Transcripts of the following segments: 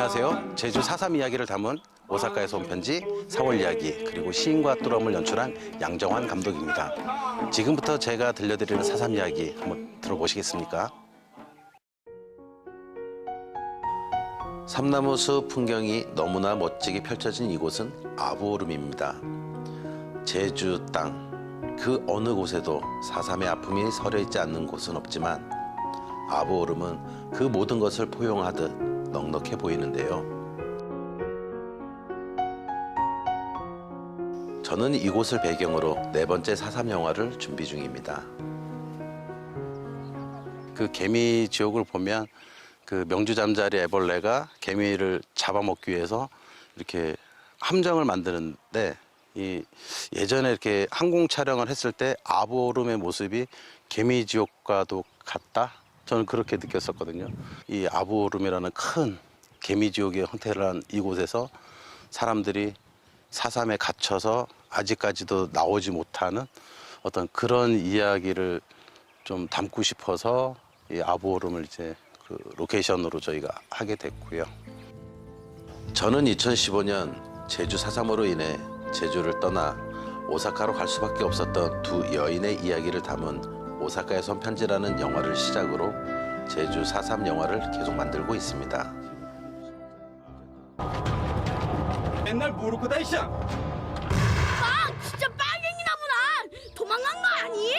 안녕하세요. 제주 4.3 이야기를 담은 오사카에서 온 편지 4월 이야기 그리고 시인과 뚜럼을 연출한 양정환 감독입니다. 지금부터 제가 들려드리는 4.3 이야기 한번 들어보시겠습니까? 삼나무 숲 풍경이 너무나 멋지게 펼쳐진 이곳은 아부오름입니다. 제주 땅, 그 어느 곳에도 4.3의 아픔이 서려 있지 않는 곳은 없지만 아부오름은 그 모든 것을 포용하듯 넉넉해 보이는데요. 저는 이곳을 배경으로 4번째 4.3 영화를 준비 중입니다. 그 개미 지옥을 보면 그 명주잠자리 애벌레가 개미를 잡아먹기 위해서 이렇게 함정을 만드는데 이 예전에 이렇게 항공 촬영을 했을 때 아부오름의 모습이 개미 지옥과도 같다? 저는 그렇게 느꼈었거든요. 이 아부오름이라는 큰 개미 지옥의 형태를 한 이곳에서 사람들이 4.3에 갇혀서 아직까지도 나오지 못하는 어떤 그런 이야기를 좀 담고 싶어서 이 아부오름을 이제 그 로케이션으로 저희가 하게 됐고요. 저는 2015년 제주 4.3으로 인해 제주를 떠나 오사카로 갈 수밖에 없었던 두 여인의 이야기를 담은 오사카에서 온 편지라는 영화를 시작으로 제주 4.3 영화를 계속 만들고 있습니다. 맨날 모르고 다니셔. 아, 진짜 빨갱이나 보다. 도망간 거 아니?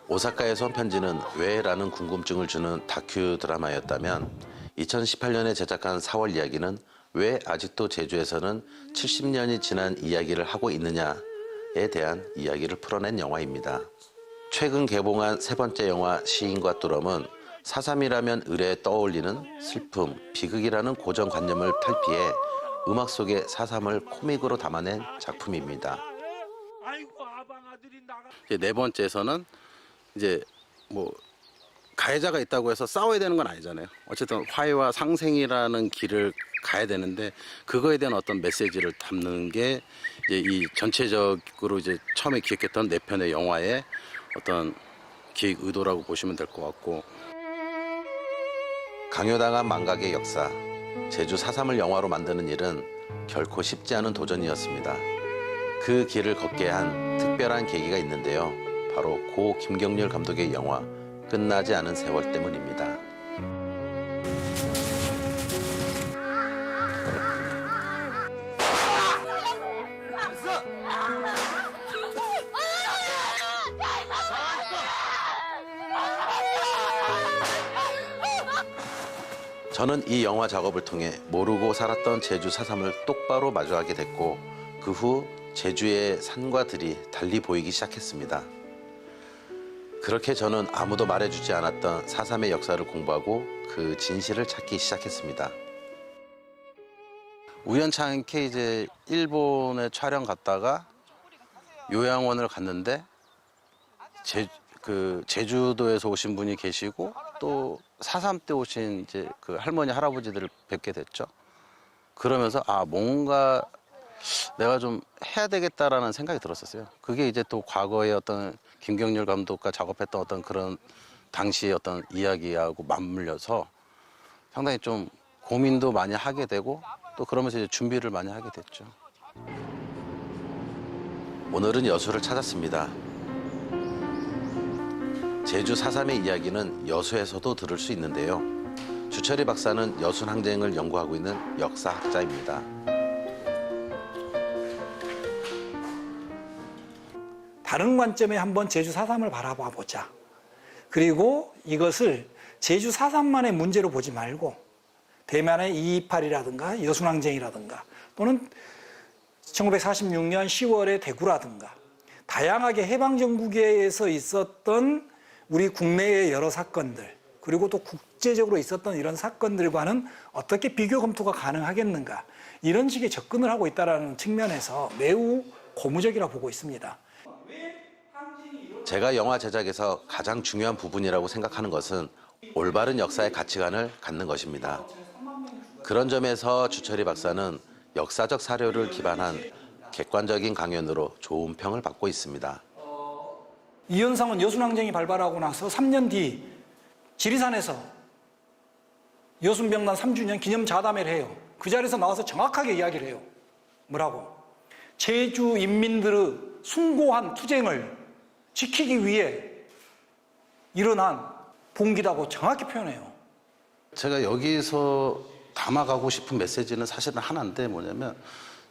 오사카에서 온 편지는 왜라는 궁금증을 주는 다큐 드라마였다면 2018년에 제작한 4월 이야기는 왜 아직도 제주에서는 70년이 지난 이야기를 하고 있느냐에 대한 이야기를 풀어낸 영화입니다. 최근 개봉한 3번째 영화 시인과 뚜럼은 4.3이라면 을에 떠올리는 슬픔, 비극이라는 고정관념을 탈피해 음악 속의 4.3을 코믹으로 담아낸 작품입니다. 이제 4번째에서는 이제 뭐 가해자가 있다고 해서 싸워야 되는 건 아니잖아요. 어쨌든 화해와 상생이라는 길을 가야 되는데 그거에 대한 어떤 메시지를 담는 게 이제 이 전체적으로 이제 처음에 기획했던 4편의 영화의 어떤 기획 의도라고 보시면 될 것 같고, 강요당한 망각의 역사, 제주 4.3을 영화로 만드는 일은 결코 쉽지 않은 도전이었습니다. 그 길을 걷게 한 특별한 계기가 있는데요. 바로 고 김경률 감독의 영화 끝나지 않은 세월 때문입니다. 저는 이 영화 작업을 통해 모르고 살았던 제주 4.3을 똑바로 마주하게 됐고 그 후 제주의 산과 들이 달리 보이기 시작했습니다. 그렇게 저는 아무도 말해주지 않았던 4.3의 역사를 공부하고 그 진실을 찾기 시작했습니다. 우연찮게 이제 일본에 촬영 갔다가 요양원을 갔는데 제주도에서 오신 분이 계시고 또 4.3 때 오신 이제 그 할머니 할아버지들을 뵙게 됐죠. 그러면서 뭔가 내가 좀 해야 되겠다라는 생각이 들었었어요. 그게 이제 또 과거의 어떤 김경률 감독과 작업했던 어떤 그런 당시의 어떤 이야기하고 맞물려서 상당히 좀 고민도 많이 하게 되고 또 그러면서 이제 준비를 많이 하게 됐죠. 오늘은 여수를 찾았습니다. 제주 4.3의 이야기는 여수에서도 들을 수 있는데요. 주철이 박사는 여수 항쟁을 연구하고 있는 역사학자입니다. 다른 관점에 한번 제주 4.3을 바라봐 보자. 그리고 이것을 제주 4.3만의 문제로 보지 말고 대만의 2.28이라든가 여순항쟁이라든가 또는 1946년 10월의 대구라든가 다양하게 해방정국에서 있었던 우리 국내의 여러 사건들 그리고 또 국제적으로 있었던 이런 사건들과는 어떻게 비교 검토가 가능하겠는가 이런 식의 접근을 하고 있다는 측면에서 매우 고무적이라고 보고 있습니다. 제가 영화 제작에서 가장 중요한 부분이라고 생각하는 것은 올바른 역사의 가치관을 갖는 것입니다. 그런 점에서 주철이 박사는 역사적 사료를 기반한 객관적인 강연으로 좋은 평을 받고 있습니다. 이현상은 여순항쟁이 발발하고 나서 3년 뒤 지리산에서 여순병단 3주년 기념 자담회를 해요. 그 자리에서 나와서 정확하게 이야기를 해요. 뭐라고? 제주 인민들의 숭고한 투쟁을 지키기 위해 일어난 봉기라고 정확히 표현해요. 제가 여기서 담아가고 싶은 메시지는 사실은 하나인데 뭐냐면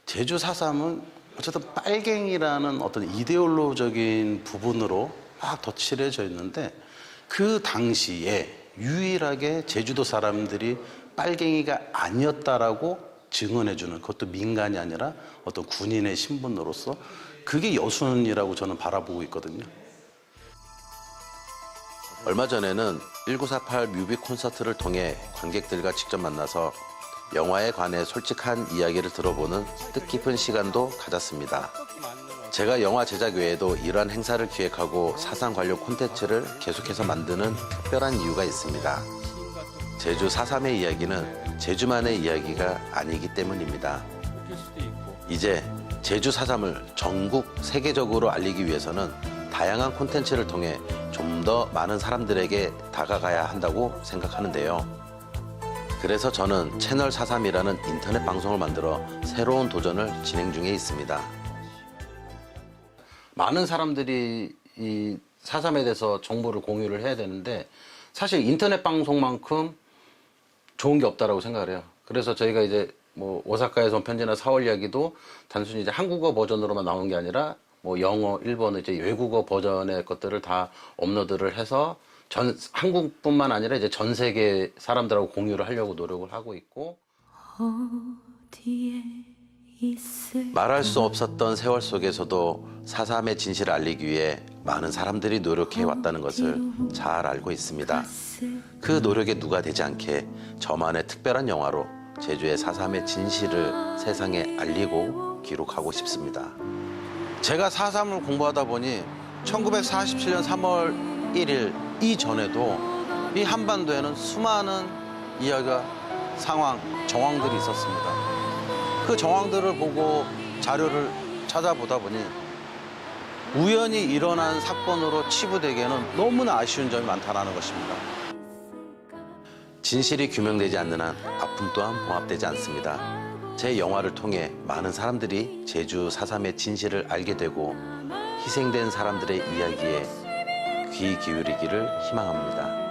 제주 4.3은 어쨌든 빨갱이라는 어떤 이데올로적인 부분으로 막 덧칠해져 있는데 그 당시에 유일하게 제주도 사람들이 빨갱이가 아니었다라고 증언해주는, 그것도 민간이 아니라 어떤 군인의 신분으로서, 그게 여순이라고 저는 바라보고 있거든요. 얼마 전에는 1948 뮤비 콘서트를 통해 관객들과 직접 만나서 영화에 관해 솔직한 이야기를 들어보는 뜻깊은 시간도 가졌습니다. 제가 영화 제작 외에도 이러한 행사를 기획하고 사상 관련 콘텐츠를 계속해서 만드는 특별한 이유가 있습니다. 제주 4.3의 이야기는 제주만의 이야기가 아니기 때문입니다. 이제 제주 4.3을 전국 세계적으로 알리기 위해서는 다양한 콘텐츠를 통해 좀 더 많은 사람들에게 다가가야 한다고 생각하는데요. 그래서 저는 채널 4.3이라는 인터넷 방송을 만들어 새로운 도전을 진행 중에 있습니다. 많은 사람들이 이 4.3에 대해서 정보를 공유를 해야 되는데 사실 인터넷 방송만큼 좋은 게 없다라고 생각을 해요. 그래서 저희가 이제 뭐 오사카에서 온 편지나 4월 이야기도 단순히 이제 한국어 버전으로만 나오는 게 아니라 뭐 영어, 일본어, 이제 외국어 버전의 것들을 다 업로드를 해서 한국뿐만 아니라 이제 전 세계 사람들하고 공유를 하려고 노력을 하고 있고, 말할 수 없었던 세월 속에서도 4.3의 진실을 알리기 위해 많은 사람들이 노력해 왔다는 것을 잘 알고 있습니다. 그 노력에 누가 되지 않게 저만의 특별한 영화로 제주의 4.3의 진실을 세상에 알리고 기록하고 싶습니다. 제가 4.3을 공부하다 보니 1947년 3월 1일 이전에도 이 한반도에는 수많은 이야기가, 상황, 정황들이 있었습니다. 그 정황들을 보고 자료를 찾아보다 보니 우연히 일어난 사건으로 치부되기에는 너무나 아쉬운 점이 많다는 것입니다. 진실이 규명되지 않는 한 아픔 또한 봉합되지 않습니다. 제 영화를 통해 많은 사람들이 제주 4.3의 진실을 알게 되고 희생된 사람들의 이야기에 귀 기울이기를 희망합니다.